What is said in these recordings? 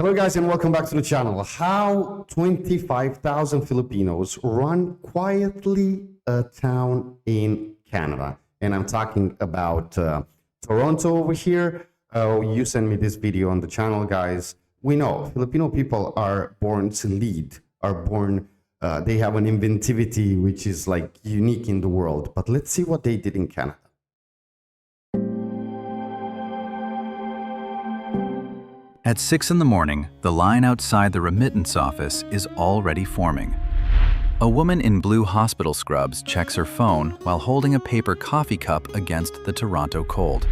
Hello guys and welcome back to the channel. How 25,000 Filipinos run quietly a town in Canada. And I'm talking about Toronto over here. You sent me this video on the channel, guys. We know Filipino people are born to lead, they have an inventivity which is like unique in the world. But let's see what they did in Canada. At 6 in the morning, the line outside the remittance office is already forming. A woman in blue hospital scrubs checks her phone while holding a paper coffee cup against the Toronto cold.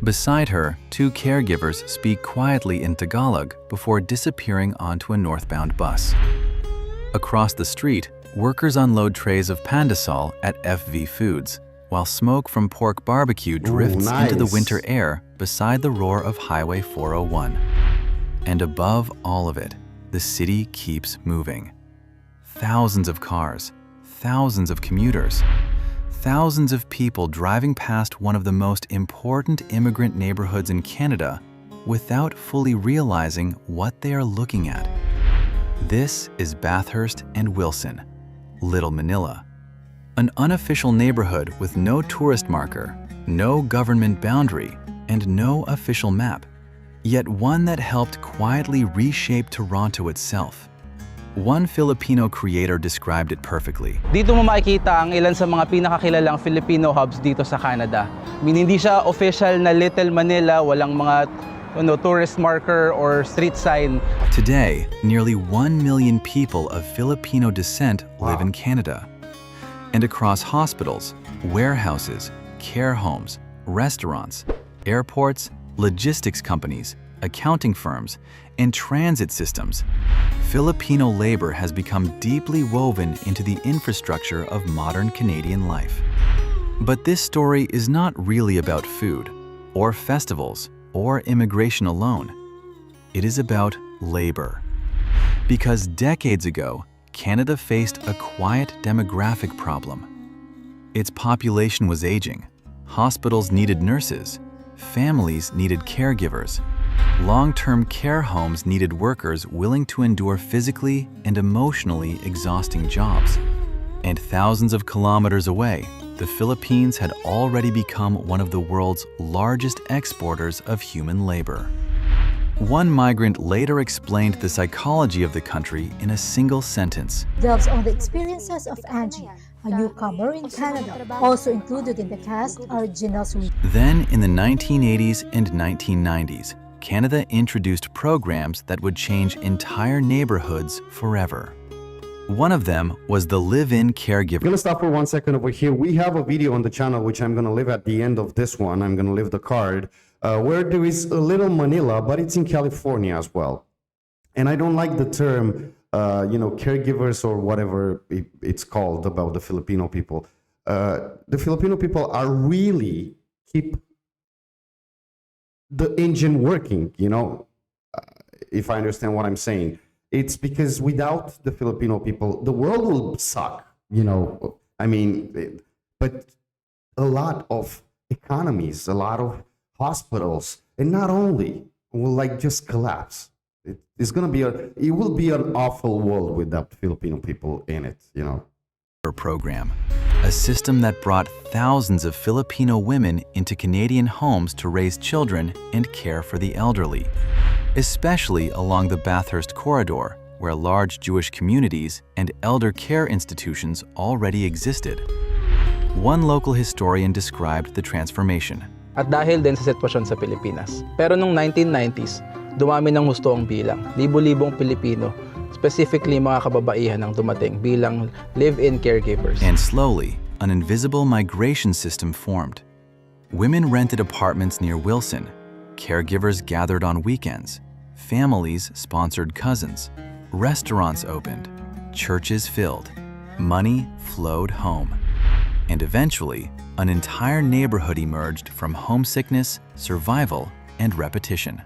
Beside her, two caregivers speak quietly in Tagalog before disappearing onto a northbound bus. Across the street, workers unload trays of pandesal at FV Foods, while smoke from pork barbecue drifts into the winter air beside the roar of Highway 401. And above all of it, the city keeps moving. Thousands of cars, thousands of commuters, thousands of people driving past one of the most important immigrant neighborhoods in Canada without fully realizing what they are looking at. This is Bathurst and Wilson, Little Manila. An unofficial neighborhood with no tourist marker, no government boundary, and no official map, yet one that helped quietly reshape Toronto itself. One Filipino creator described it perfectly. Dito mo makikita ang ilan sa mga pinakakilalang Filipino hubs dito sa Canada. I mean, hindi siya official na Little Manila, walang mga tourist marker or street sign. Today, nearly 1 million people of Filipino descent live in Canada. And across hospitals, warehouses, care homes, restaurants, airports, logistics companies, accounting firms, and transit systems, Filipino labor has become deeply woven into the infrastructure of modern Canadian life. But this story is not really about food, or festivals, or immigration alone. It is about labor. Because decades ago, Canada faced a quiet demographic problem. Its population was aging, hospitals needed nurses, families needed caregivers, long-term care homes needed workers willing to endure physically and emotionally exhausting jobs. And thousands of kilometers away, the Philippines had already become one of the world's largest exporters of human labor. One migrant later explained the psychology of the country in a single sentence. Delves on the experiences of Angie, a newcomer in Canada. Also included in the cast are Janelle's. Then, in the 1980s and 1990s, Canada introduced programs that would change entire neighborhoods forever. One of them was the live-in caregiver. I'm gonna stop for 1 second over here. We have a video on the channel, which I'm gonna leave at the end of this one. I'm gonna leave the card. Where there is a Little Manila, but it's in California as well. And I don't like the term, caregivers or whatever it's called about the Filipino people. The Filipino people are really keep the engine working, if I understand what I'm saying. It's because without the Filipino people, the world will suck, but a lot of economies, a lot of hospitals, and not only will just collapse. It will be an awful world without Filipino people in it, Program, a system that brought thousands of Filipino women into Canadian homes to raise children and care for the elderly, especially along the Bathurst corridor, where large Jewish communities and elder care institutions already existed. One local historian described the transformation. At dahil din sa sitwasyon sa Pilipinas. Pero noong 1990s, dumami ng husto ang bilang. Libo-libong Pilipino, specifically mga kababaihan ang dumating bilang live-in caregivers. And slowly, an invisible migration system formed. Women rented apartments near Wilson, caregivers gathered on weekends, families sponsored cousins, restaurants opened, churches filled, money flowed home. And eventually, an entire neighborhood emerged from homesickness, survival, and repetition.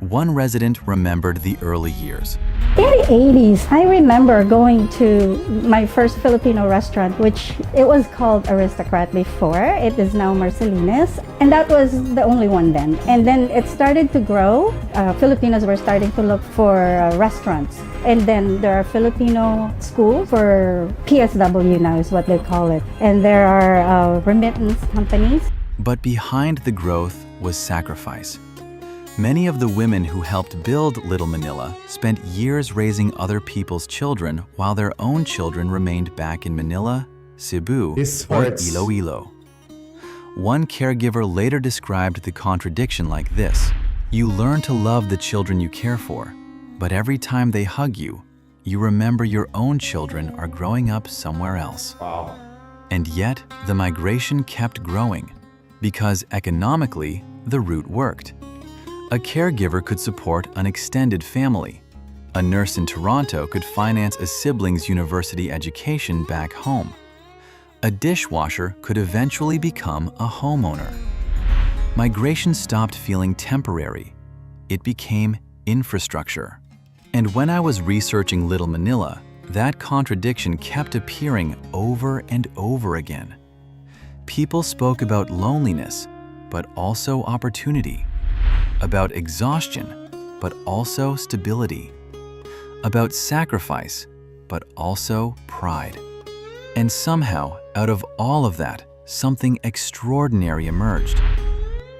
One resident remembered the early years. In the 80s, I remember going to my first Filipino restaurant, which it was called Aristocrat before. It is now Marcelina's, and that was the only one then. And then it started to grow. Filipinos were starting to look for restaurants. And then there are Filipino schools for PSW now is what they call it. And there are remittance companies. But behind the growth was sacrifice. Many of the women who helped build Little Manila spent years raising other people's children while their own children remained back in Manila, Cebu, or Iloilo. One caregiver later described the contradiction like this: "You learn to love the children you care for, but every time they hug you, you remember your own children are growing up somewhere else." Wow. And yet, the migration kept growing because economically, the route worked. A caregiver could support an extended family. A nurse in Toronto could finance a sibling's university education back home. A dishwasher could eventually become a homeowner. Migration stopped feeling temporary. It became infrastructure. And when I was researching Little Manila, that contradiction kept appearing over and over again. People spoke about loneliness, but also opportunity. About exhaustion, but also stability. About sacrifice, but also pride. And somehow, out of all of that, something extraordinary emerged.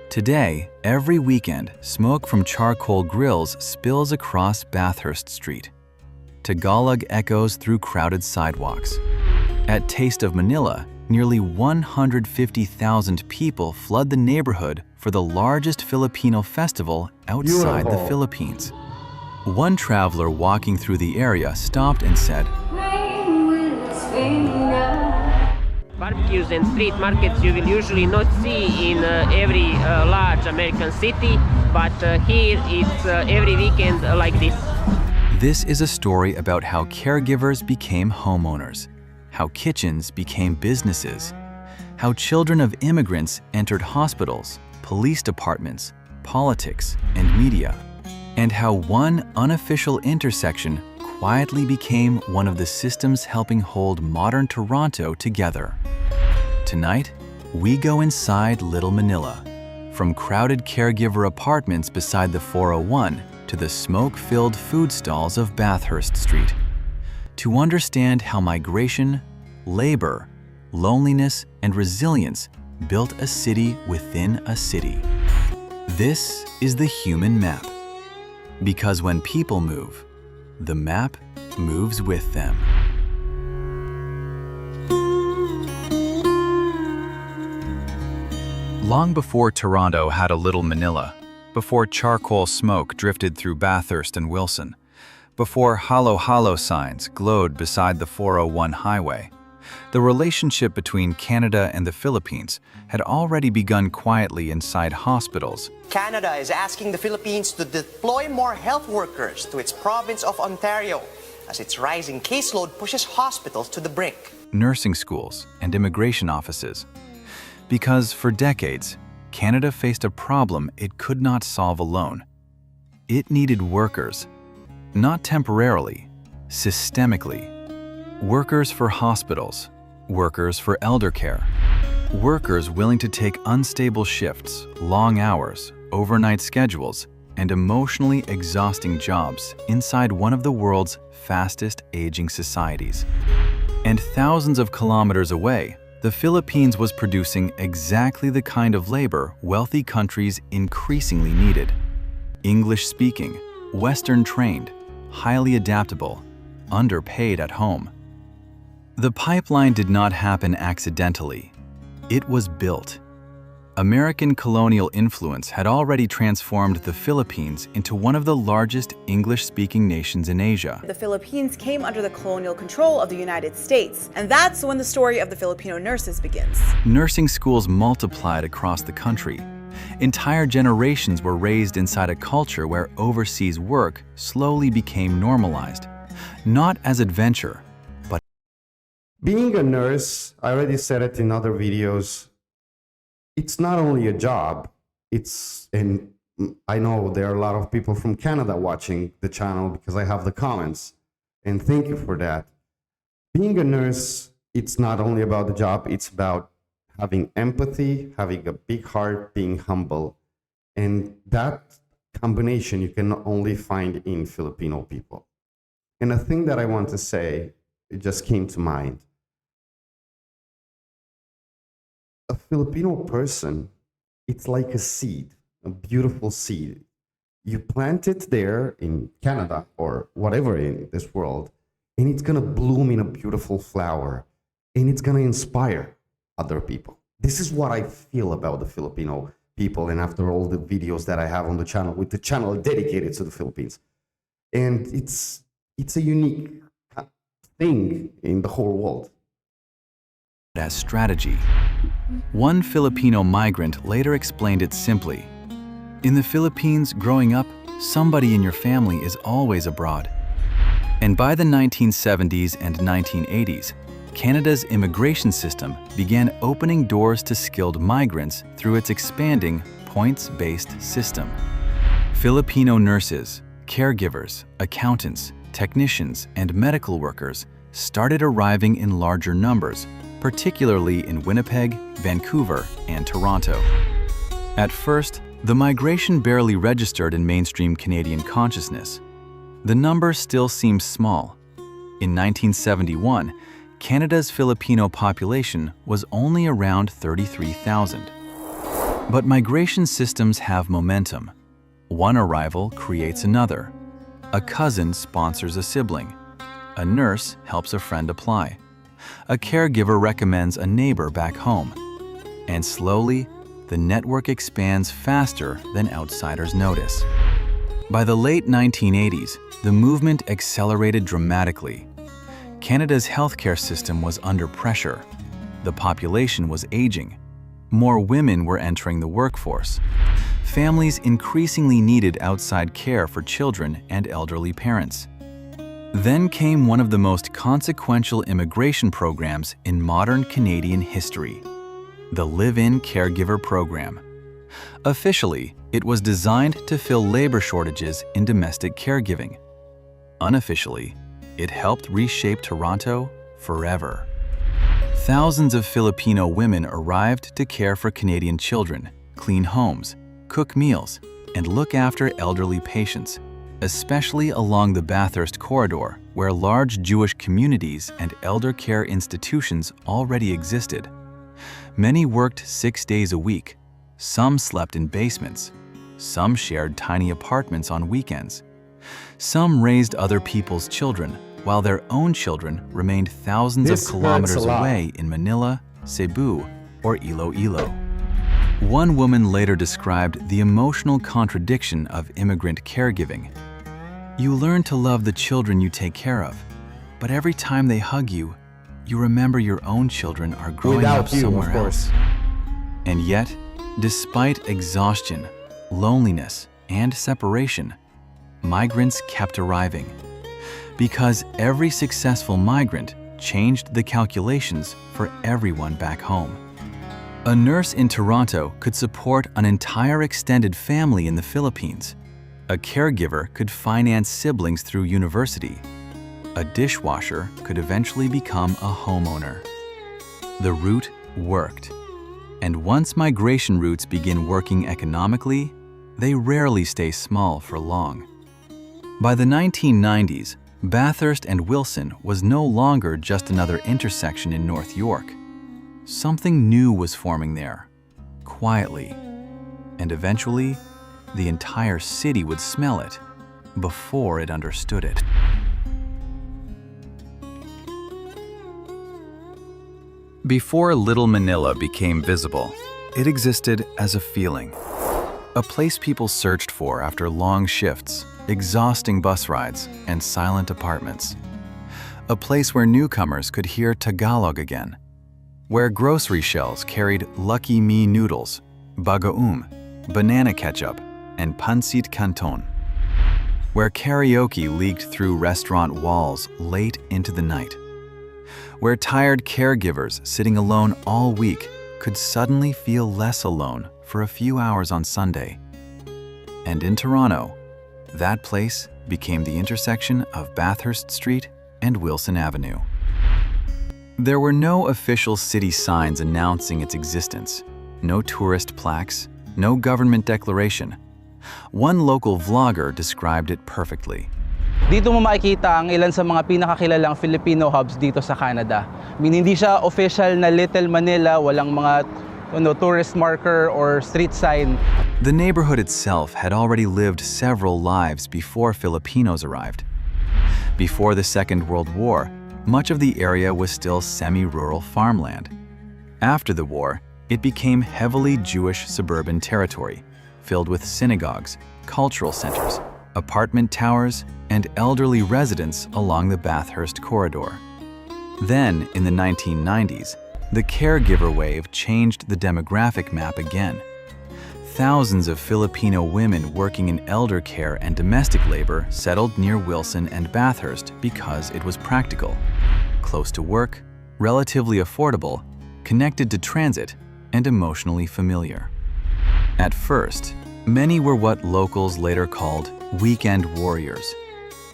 Today, every weekend, smoke from charcoal grills spills across Bathurst Street. Tagalog echoes through crowded sidewalks. At Taste of Manila, nearly 150,000 people flood the neighborhood for the largest Filipino festival outside the Philippines. One traveler walking through the area stopped and said, "Barbecues and street markets you will usually not see in every large American city, but here it's every weekend like this." This is a story about how caregivers became homeowners, how kitchens became businesses, how children of immigrants entered hospitals, police departments, politics, and media, and how one unofficial intersection quietly became one of the systems helping hold modern Toronto together. Tonight, we go inside Little Manila, from crowded caregiver apartments beside the 401 to the smoke-filled food stalls of Bathurst Street, to understand how migration, labor, loneliness, and resilience built a city within a city. This is the human map. Because when people move, the map moves with them. Long before Toronto had a Little Manila, before charcoal smoke drifted through Bathurst and Wilson, before halo halo signs glowed beside the 401 highway, the relationship between Canada and the Philippines had already begun quietly inside hospitals. Canada is asking the Philippines to deploy more health workers to its province of Ontario as its rising caseload pushes hospitals to the brink. Nursing schools and immigration offices. Because for decades, Canada faced a problem it could not solve alone. It needed workers, not temporarily, systemically. Workers for hospitals, workers for elder care, workers willing to take unstable shifts, long hours, overnight schedules, and emotionally exhausting jobs inside one of the world's fastest aging societies. And thousands of kilometers away, the Philippines was producing exactly the kind of labor wealthy countries increasingly needed. English-speaking, Western-trained, highly adaptable, underpaid at home. The pipeline did not happen accidentally. It was built. American colonial influence had already transformed the Philippines into one of the largest English-speaking nations in Asia. The Philippines came under the colonial control of the United States, and that's when the story of the Filipino nurses begins. Nursing schools multiplied across the country. Entire generations were raised inside a culture where overseas work slowly became normalized, not as adventure, but Being a nurse, I already said it in other videos, it's not only a job, it's a I know there are a lot of people from Canada watching the channel because I have the comments, and thank you for that. Being a nurse, it's not only about the job, it's about having empathy, having a big heart, being humble. And that combination you can only find in Filipino people. And a thing that I want to say, it just came to mind. A Filipino person, it's like a seed, a beautiful seed. You plant it there in Canada or whatever in this world, and it's gonna bloom in a beautiful flower, and it's gonna inspire other people. This is what I feel about the Filipino people, and after all the videos that I have on the channel, with the channel dedicated to the Philippines. And it's a unique thing in the whole world. As strategy. One Filipino migrant later explained it simply. In the Philippines, growing up, somebody in your family is always abroad. And by the 1970s and 1980s, Canada's immigration system began opening doors to skilled migrants through its expanding points-based system. Filipino nurses, caregivers, accountants, technicians, and medical workers started arriving in larger numbers, particularly in Winnipeg, Vancouver, and Toronto. At first, the migration barely registered in mainstream Canadian consciousness. The number still seems small. In 1971, Canada's Filipino population was only around 33,000. But migration systems have momentum. One arrival creates another. A cousin sponsors a sibling. A nurse helps a friend apply. A caregiver recommends a neighbor back home. And slowly, the network expands faster than outsiders notice. By the late 1980s, the movement accelerated dramatically. Canada's healthcare system was under pressure. The population was aging. More women were entering the workforce. Families increasingly needed outside care for children and elderly parents. Then came one of the most consequential immigration programs in modern Canadian history, the Live-In Caregiver Program. Officially, it was designed to fill labor shortages in domestic caregiving. Unofficially, it helped reshape Toronto forever. Thousands of Filipino women arrived to care for Canadian children, clean homes, cook meals, and look after elderly patients, especially along the Bathurst corridor, where large Jewish communities and elder care institutions already existed. Many worked 6 days a week. Some slept in basements. Some shared tiny apartments on weekends. Some raised other people's children, while their own children remained thousands of kilometers away in Manila, Cebu, or Iloilo. One woman later described the emotional contradiction of immigrant caregiving. You learn to love the children you take care of, but every time they hug you, you remember your own children are growing up somewhere else. And yet, despite exhaustion, loneliness, and separation, migrants kept arriving. Because every successful migrant changed the calculations for everyone back home. A nurse in Toronto could support an entire extended family in the Philippines. A caregiver could finance siblings through university. A dishwasher could eventually become a homeowner. The route worked. And once migration routes begin working economically, they rarely stay small for long. By the 1990s, Bathurst and Wilson was no longer just another intersection in North York. Something new was forming there, quietly. And eventually, the entire city would smell it before it understood it. Before Little Manila became visible, it existed as a feeling. A place people searched for after long shifts, exhausting bus rides, and silent apartments. A place where newcomers could hear Tagalog again. Where grocery shelves carried Lucky Me noodles, bagoong, banana ketchup, and pancit canton. Where karaoke leaked through restaurant walls late into the night. Where tired caregivers sitting alone all week could suddenly feel less alone for a few hours on Sunday. And in Toronto, that place became the intersection of Bathurst Street and Wilson Avenue. There were no official city signs announcing its existence, no tourist plaques, no government declaration. One local vlogger described it perfectly. Dito mo makikita ang ilan sa mga pinakakilalang Filipino hubs dito sa Canada. I mean, hindi siya official na Little Manila, walang mga tourist marker or street sign. The neighborhood itself had already lived several lives before Filipinos arrived. Before the Second World War, much of the area was still semi-rural farmland. After the war, it became heavily Jewish suburban territory, filled with synagogues, cultural centers, apartment towers, and elderly residents along the Bathurst corridor. Then, in the 1990s, the caregiver wave changed the demographic map again. Thousands of Filipino women working in elder care and domestic labor settled near Wilson and Bathurst because it was practical, close to work, relatively affordable, connected to transit, and emotionally familiar. At first, many were what locals later called weekend warriors,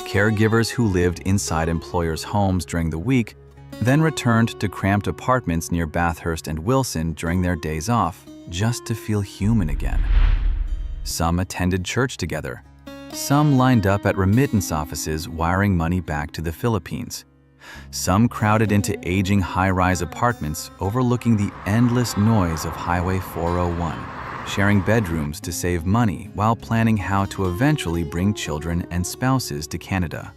caregivers who lived inside employers' homes during the week, then returned to cramped apartments near Bathurst and Wilson during their days off, just to feel human again. Some attended church together. Some lined up at remittance offices wiring money back to the Philippines. Some crowded into aging high-rise apartments overlooking the endless noise of Highway 401, sharing bedrooms to save money while planning how to eventually bring children and spouses to Canada.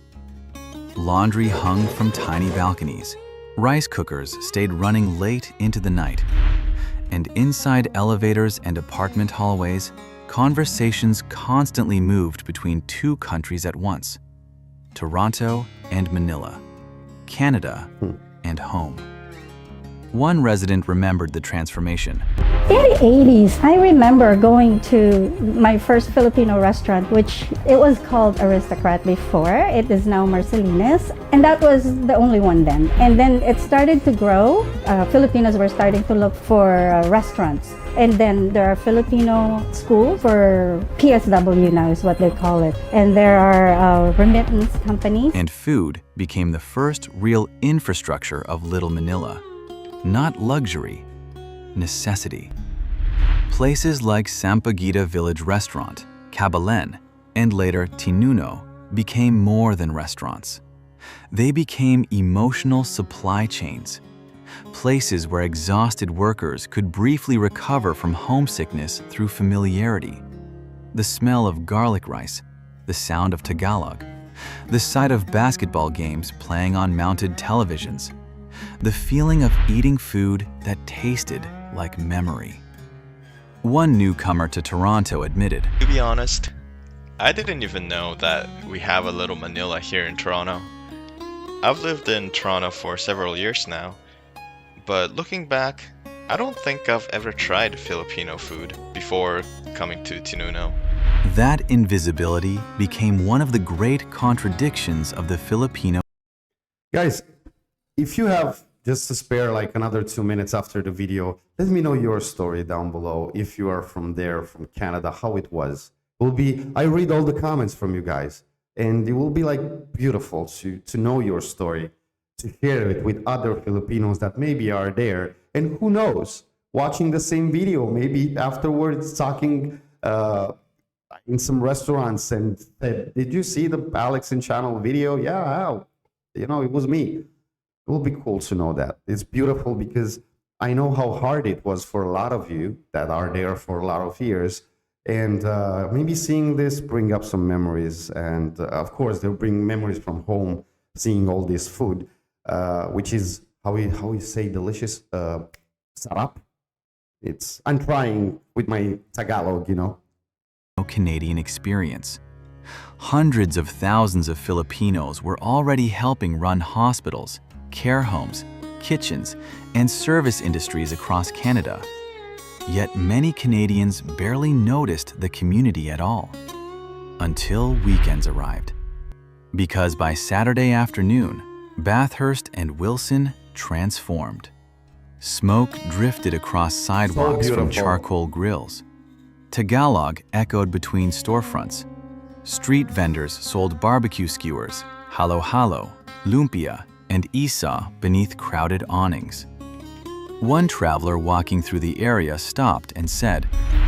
Laundry hung from tiny balconies. Rice cookers stayed running late into the night. And inside elevators and apartment hallways, conversations constantly moved between two countries at once: Toronto and Manila, Canada and home. One resident remembered the transformation. In the 80s, I remember going to my first Filipino restaurant, which it was called Aristocrat before. It is now Marcelinas, and that was the only one then. And then it started to grow. Filipinos were starting to look for restaurants. And then there are Filipino schools for PSW now is what they call it. And there are remittance companies. And food became the first real infrastructure of Little Manila. Not luxury, necessity. Places like Sampaguita Village Restaurant, Cabalen, and later Tinuno became more than restaurants. They became emotional supply chains, places where exhausted workers could briefly recover from homesickness through familiarity. The smell of garlic rice, the sound of Tagalog, the sight of basketball games playing on mounted televisions, the feeling of eating food that tasted like memory. One newcomer to Toronto admitted, "To be honest, I didn't even know that we have a Little Manila here in Toronto. I've lived in Toronto for several years now, but looking back, I don't think I've ever tried Filipino food before coming to Tinuno." That invisibility became one of the great contradictions of the Filipino. Guys, if you have just to spare like another 2 minutes after the video, let me know your story down below. If you are from there, from Canada, how it was. I read all the comments from you guys, and it will be like beautiful to know your story, to share it with other Filipinos that maybe are there, and who knows, watching the same video, maybe afterwards talking in some restaurants and said, "Did you see the Alex and Channel video?" Yeah, it was me. It will be cool to know that. It's beautiful because I know how hard it was for a lot of you that are there for a lot of years. And maybe seeing this bring up some memories. And of course, they'll bring memories from home, seeing all this food, which is, how we say delicious? Sarap. I'm trying with my Tagalog, Canadian experience. Hundreds of thousands of Filipinos were already helping run hospitals, care homes, kitchens, and service industries across Canada. Yet many Canadians barely noticed the community at all, until weekends arrived. Because by Saturday afternoon, Bathurst and Wilson transformed. Smoke drifted across sidewalks from charcoal grills. Tagalog echoed between storefronts. Street vendors sold barbecue skewers, halo-halo, lumpia, and isa beneath crowded awnings. One traveler walking through the area stopped and said,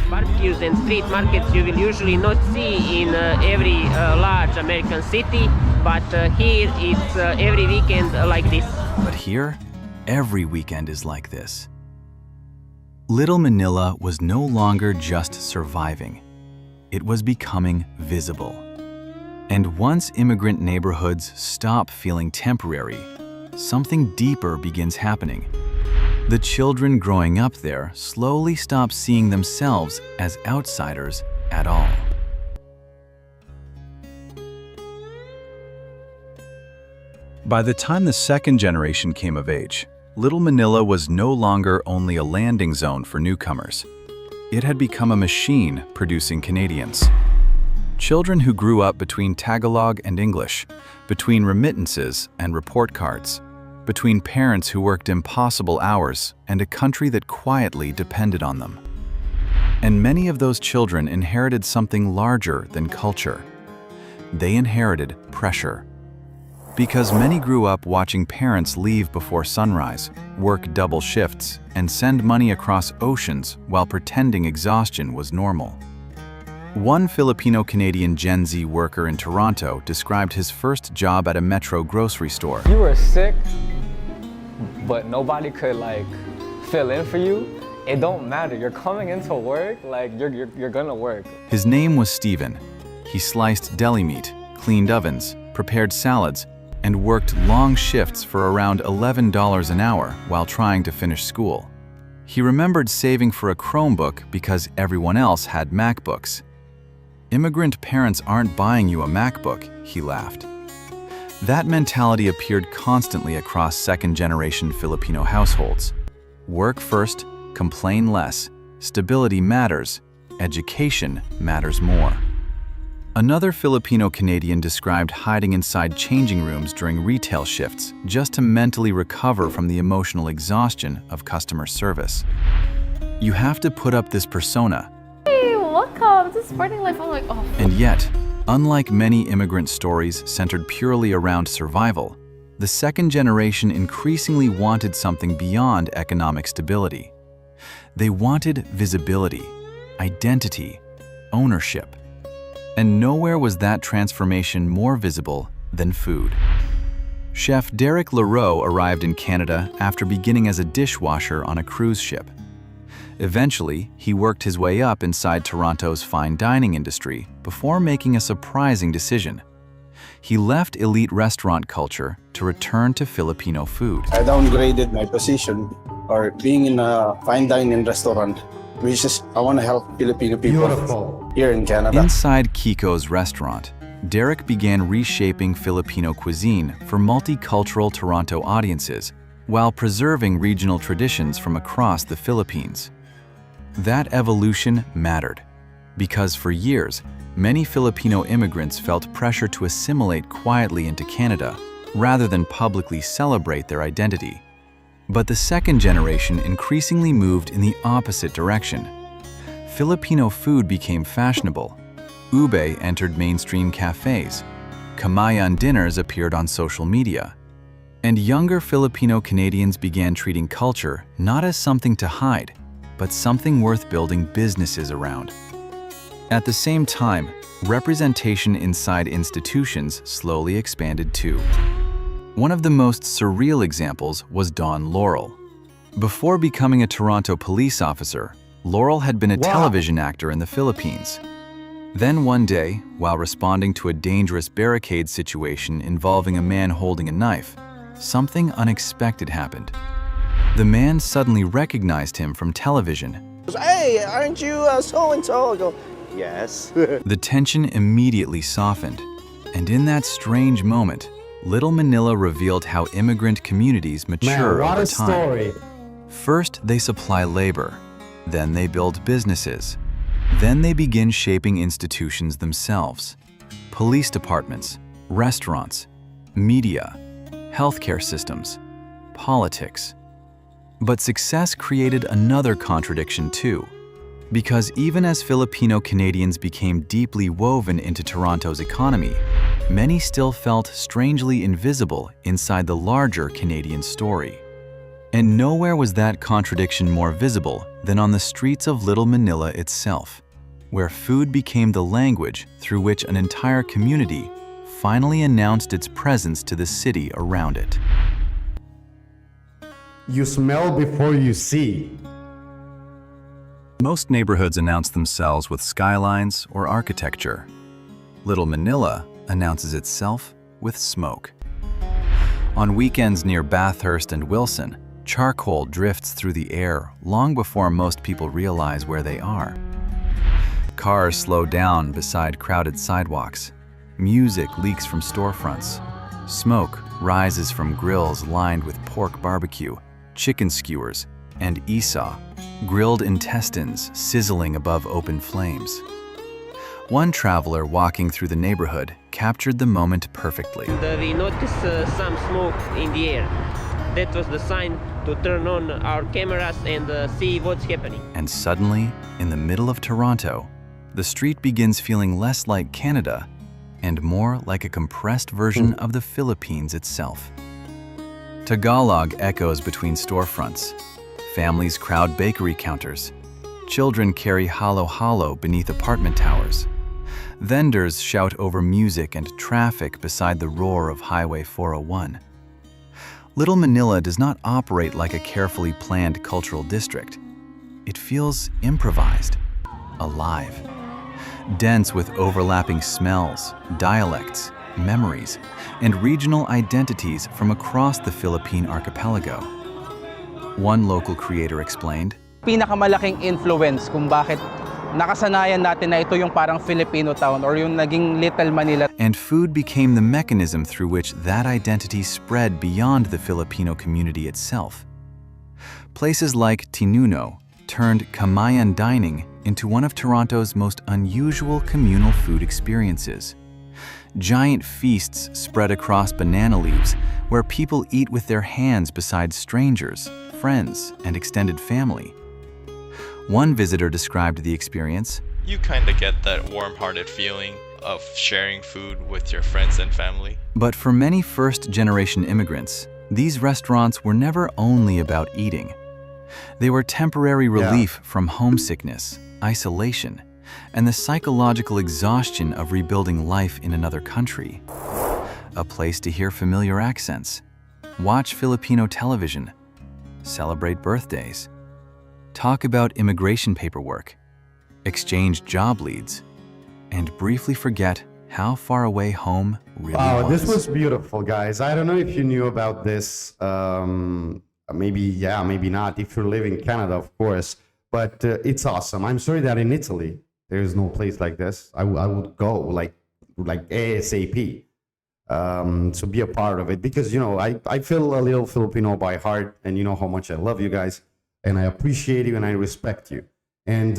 Barbecues and street markets you will usually not see in every large American city, but here it's every weekend like this. but here, every weekend is like this. Little Manila was no longer just surviving. It was becoming visible. And once immigrant neighborhoods stop feeling temporary, something deeper begins happening. The children growing up there slowly stop seeing themselves as outsiders at all. By the time the second generation came of age, Little Manila was no longer only a landing zone for newcomers. It had become a machine producing Canadians. Children who grew up between Tagalog and English, between remittances and report cards, between parents who worked impossible hours and a country that quietly depended on them. And many of those children inherited something larger than culture. They inherited pressure. Because many grew up watching parents leave before sunrise, work double shifts, and send money across oceans while pretending exhaustion was normal. One Filipino-Canadian Gen Z worker in Toronto described his first job at a Metro grocery store. You were sick, but nobody could fill in for you. It don't matter. You're coming into work, you're gonna work. His name was Steven. He sliced deli meat, cleaned ovens, prepared salads, and worked long shifts for around $11 an hour while trying to finish school. He remembered saving for a Chromebook because everyone else had MacBooks. Immigrant parents aren't buying you a MacBook, he laughed. That mentality appeared constantly across second-generation Filipino households. Work first, complain less, stability matters, education matters more. Another Filipino-Canadian described hiding inside changing rooms during retail shifts just to mentally recover from the emotional exhaustion of customer service. You have to put up this persona. Hey, welcome to Sporting Life. I'm like, oh. And yet, unlike many immigrant stories centered purely around survival, the second generation increasingly wanted something beyond economic stability. They wanted visibility, identity, ownership. And nowhere was that transformation more visible than food. Chef Derek Leroux arrived in Canada after beginning as a dishwasher on a cruise ship. Eventually, he worked his way up inside Toronto's fine dining industry before making a surprising decision. He left elite restaurant culture to return to Filipino food. I downgraded my position or being in a fine dining restaurant, which is I want to help Filipino people here in Canada. Inside Kiko's restaurant, Derek began reshaping Filipino cuisine for multicultural Toronto audiences while preserving regional traditions from across the Philippines. That evolution mattered because for years, many Filipino immigrants felt pressure to assimilate quietly into Canada rather than publicly celebrate their identity. But the second generation increasingly moved in the opposite direction. Filipino food became fashionable. Ube entered mainstream cafes. Kamayan dinners appeared on social media. And younger Filipino Canadians began treating culture not as something to hide, but something worth building businesses around. At the same time, representation inside institutions slowly expanded too. One of the most surreal examples was Dawn Laurel. Before becoming a Toronto police officer, Laurel had been a television actor in the Philippines. Then one day, while responding to a dangerous barricade situation involving a man holding a knife, something unexpected happened. The man suddenly recognized him from television. Hey, aren't you so-and-so? I go, yes. The tension immediately softened, and in that strange moment, Little Manila revealed how immigrant communities mature over time. First, they supply labor. Then they build businesses. Then they begin shaping institutions themselves. Police departments, restaurants, media, healthcare systems, politics. But success created another contradiction too. Because even as Filipino Canadians became deeply woven into Toronto's economy, many still felt strangely invisible inside the larger Canadian story. And nowhere was that contradiction more visible than on the streets of Little Manila itself, where food became the language through which an entire community finally announced its presence to the city around it. You smell before you see. Most neighborhoods announce themselves with skylines or architecture. Little Manila announces itself with smoke. On weekends near Bathurst and Wilson, charcoal drifts through the air long before most people realize where they are. Cars slow down beside crowded sidewalks. Music leaks from storefronts. Smoke rises from grills lined with pork barbecue, chicken skewers, and Esau, grilled intestines sizzling above open flames. One traveler walking through the neighborhood captured the moment perfectly. We noticed some smoke in the air. That was the sign to turn on our cameras and see what's happening. And suddenly, in the middle of Toronto, the street begins feeling less like Canada and more like a compressed version of the Philippines itself. Tagalog echoes between storefronts. Families crowd bakery counters. Children carry halo-halo beneath apartment towers. Vendors shout over music and traffic beside the roar of Highway 401. Little Manila does not operate like a carefully planned cultural district. It feels improvised, alive, dense with overlapping smells, dialects, memories, and regional identities from across the Philippine archipelago. One local creator explained, Pinakamalaking influence kung bakit nakasanayan natin na ito yung parang Filipino town or yung naging Little Manila. And food became the mechanism through which that identity spread beyond the Filipino community itself. Places like Tinuno turned Kamayan dining into one of Toronto's most unusual communal food experiences. Giant feasts spread across banana leaves where people eat with their hands beside strangers, friends, and extended family. One visitor described the experience. You kind of get that warm-hearted feeling of sharing food with your friends and family. But for many first-generation immigrants, these restaurants were never only about eating. They were temporary relief from homesickness, isolation, and the psychological exhaustion of rebuilding life in another country. A place to hear familiar accents, watch Filipino television, celebrate birthdays, talk about immigration paperwork, exchange job leads, and briefly forget how far away home really was. Wow, this was beautiful, guys. I don't know if you knew about this. Maybe, yeah, maybe not. If you live in Canada, of course. But it's awesome. I'm sorry that in Italy, there is no place like this. I would go like ASAP to be a part of it. Because, you know, I feel a little Filipino by heart. And you know how much I love you guys. And I appreciate you and I respect you. And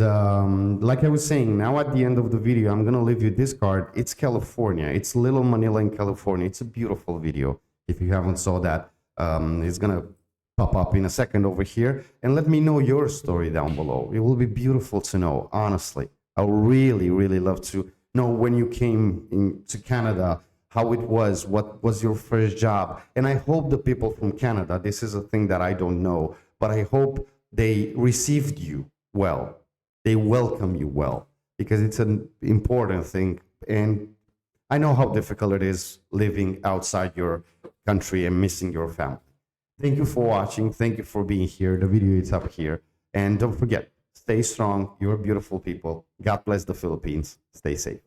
like I was saying, now at the end of the video, I'm going to leave you this card. It's California. It's Little Manila in California. It's a beautiful video. If you haven't saw that, it's going to pop up in a second over here. And let me know your story down below. It will be beautiful to know, honestly. I really, really love to know when you came to Canada, how it was, what was your first job. And I hope the people from Canada, this is a thing that I don't know, but I hope they received you well. They welcome you well, because it's an important thing. And I know how difficult it is living outside your country and missing your family. Thank you for watching. Thank you for being here. The video is up here. And don't forget, stay strong. You're beautiful people. God bless the Philippines. Stay safe.